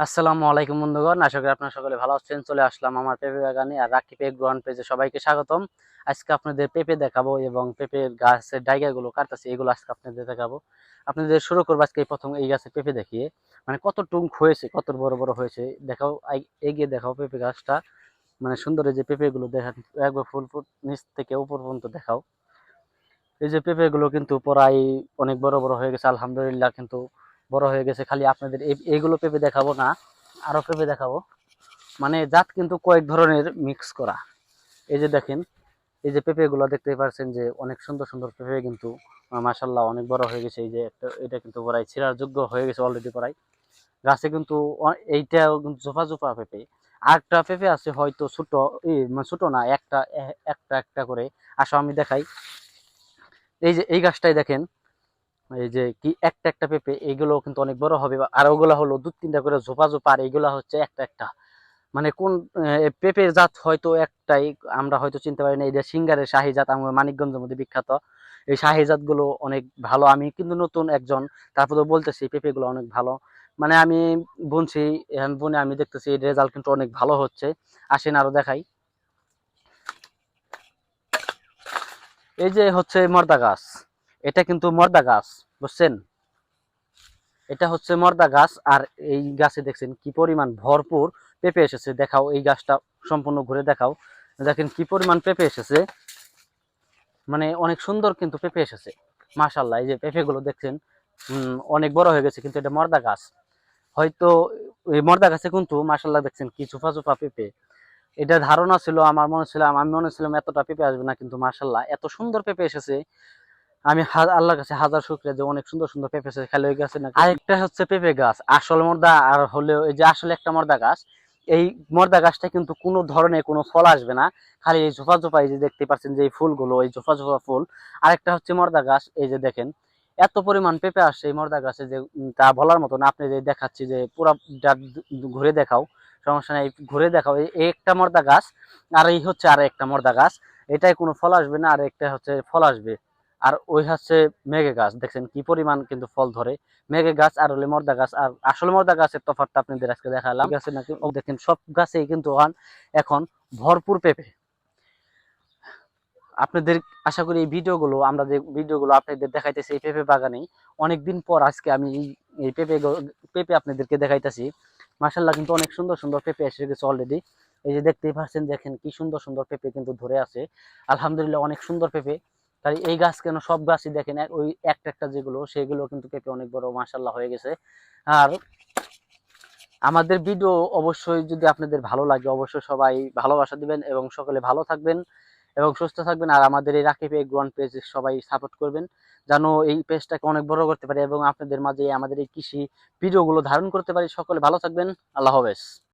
আসসালামু আলাইকুম বন্ধুগণ, আশা করি আপনারা সকলে ভালো আছেন। চলে আসলাম আমার পেঁপে বাগানে আর রাকিব গ্রহণ পেজে সবাইকে স্বাগতম। আজকে আপনাদের পেঁপে দেখাবো এবং পেঁপের গাছের ডাইগাগুলো কাটতেছি, এগুলো আজকে আপনাদের দেখাবো। আপনাদের শুরু করবো আজকে প্রথম এই গাছের পেঁপে দেখিয়ে, মানে কত টুক হয়েছে, কত বড় বড় হয়েছে দেখাও। এগিয়ে দেখাও পেঁপে গাছটা, মানে সুন্দর এই যে পেঁপে গুলো দেখান, একবার ফুল ফুট নিচ থেকে উপর পর্যন্ত দেখাও। এই যে পেঁপে গুলো কিন্তু প্রায় অনেক বড় বড় হয়ে গেছে, আলহামদুলিল্লাহ কিন্তু বড় হয়ে গেছে। খালি আপনাদের এইগুলো পেঁপে দেখাবো না, আরো পেঁপে দেখাবো। মানে জাত কিন্তু কয়েক ধরনের মিক্স করা। এই যে দেখেন, এই যে পেঁপে গুলো দেখতে পাচ্ছেন যে অনেক সুন্দর সুন্দর পেঁপে কিন্তু মাশাল্লাহ অনেক বড় হয়ে গেছে। এই যে একটা, এটা কিন্তু প্রায় ছিঁড়ার যোগ্য হয়ে গেছে অলরেডি প্রায়। গাছে কিন্তু এইটাও কিন্তু জোফা জোফা পেঁপে। আরেকটা পেঁপে আছে হয়তো ছোট, মানে ছোট না, একটা একটা একটা করে। আসো আমি দেখাই। এই যে এই গাছটাই দেখেন, এই যে কি একটা একটা পেঁপে, এইগুলো কিন্তু অনেক বড় হবে। আর ওগুলা হলো দু তিনটা করে ঝোপা ঝোপা, আর এইগুলা হচ্ছে একটা একটা। মানে কোন পেঁপের জাত হয়তো একটাই, আমরা হয়তো চিনতে পারি না। এই যে সিঙ্গারের শাহী জাত, আমার মানিকগঞ্জের মধ্যে বিখ্যাত। এই শাহী জাত গুলো অনেক ভালো। আমি কিন্তু নতুন একজন, তারপরে বলতেছি পেঁপে গুলো অনেক ভালো। মানে আমি বুনছি, এখন বুনে আমি দেখতেছি এর রেজাল্ট কিন্তু অনেক ভালো হচ্ছে। আসেন আরো দেখাই। এই যে হচ্ছে মর্দা গাছ, এটা কিন্তু মর্দা গাছ, বুঝছেন? এটা হচ্ছে মর্দা গাছ। আর এই গাছে দেখছেন কি পরিমাণ ভরপুর পেঁপে এসেছে। দেখাও এই গাছটা সম্পূর্ণ ঘুরে দেখাও। দেখেন কি পরিমাণ পেঁপে এসেছে, মানে অনেক সুন্দর কিন্তু পেঁপে এসেছে মাশাল্লাহ। এই যে পেঁপে গুলো দেখছেন অনেক বড় হয়ে গেছে, কিন্তু এটা মর্দা গাছ। হয়তো এই মর্দা গাছে কিন্তু মাশাল্লাহ দেখছেন কি চোফা চোফা পেঁপে। এটা ধারণা ছিল, আমার মনে ছিল, আমি মনে ছিলাম এতটা পেঁপে আসবে না, কিন্তু মাশাল্লাহ এত সুন্দর পেঁপে এসেছে। আমি আল্লাহর কাছে হাজার শুকরিয়া যে অনেক সুন্দর সুন্দর পেঁপে এসেছে। খালি হয়ে গেছে না, আরেকটা হচ্ছে পেঁপে গাছ আসল মর্দা, আর হলেও এই যে আসলে একটা মর্দা গাছ। এই মর্দা গাছটা কিন্তু কোনো ধরনের কোনো ফল আসবে না, খালি এই ঝোপা ঝোপা, এই যে দেখতে পাচ্ছেন যে এই ফুলগুলো, এই ঝোপা ঝোপা ফুল। আরেকটা হচ্ছে মর্দা গাছ। এই যে দেখেন এত পরিমাণ পেঁপে আসছে এই মর্দা গাছে যে তা বলার মতো না। আপনি যে দেখাচ্ছি যে পুরো ঘুরে দেখাও, সমস্যা নেই, ঘুরে দেখাও। এই একটা মর্দা গাছ, আর এই হচ্ছে আর একটা মর্দা গাছ। এটাই কোনো ফল আসবে না, আর একটা হচ্ছে ফল আসবে। আর ওই হচ্ছে মেঘে গাছ, দেখছেন কি পরিমাণ কিন্তু ফল ধরে। মেঘে গাছ আর হলে মর্দা গাছ, আর আসল মর্দা গাছের তফাৎটা আপনাদের আজকে দেখালাম। ঠিক আছে নাকি? ও দেখেন সব গাছেই কিন্তু এখন ভরপুর পেঁপে। আপনাদের আশা করি এই ভিডিওগুলো, আমরা যে ভিডিওগুলো আপনাদের দেখাইতেছি এই পেঁপে বাগানেই, অনেকদিন পর আজকে আমি এই পেঁপে পেঁপে আপনাদেরকে দেখাইতেছি। মার্শাল্লাহ কিন্তু অনেক সুন্দর সুন্দর পেঁপে এসে গেছে অলরেডি। এই যে দেখতেই পাচ্ছেন, দেখেন কি সুন্দর সুন্দর পেঁপে কিন্তু ধরে আছে। আলহামদুলিল্লাহ অনেক সুন্দর পেঁপে। তাই এই গাছ কেন, সব গাছই দেখেন ওই একটা একটা যেগুলো, সেগুলো কিন্তু পেঁপে অনেক বড় মার্শাল্লাহ হয়ে গেছে। আর আমাদের ভিডিও অবশ্যই যদি আপনাদের ভালো লাগে, অবশ্যই সবাই ভালোবাসা দিবেন এবং সকলে ভালো থাকবেন এবং সুস্থ থাকবেন। আর আমাদের এই রাকিব গ্রহণ পেজ সবাই সাপোর্ট করবেন, যেন এই পেজটাকে অনেক বড় করতে পারি এবং আপনাদের মাঝে আমাদের এই কৃষি ভিডিওগুলো ধারণ করতে পারি। সকলে ভালো থাকবেন। আল্লাহ হাফেজ।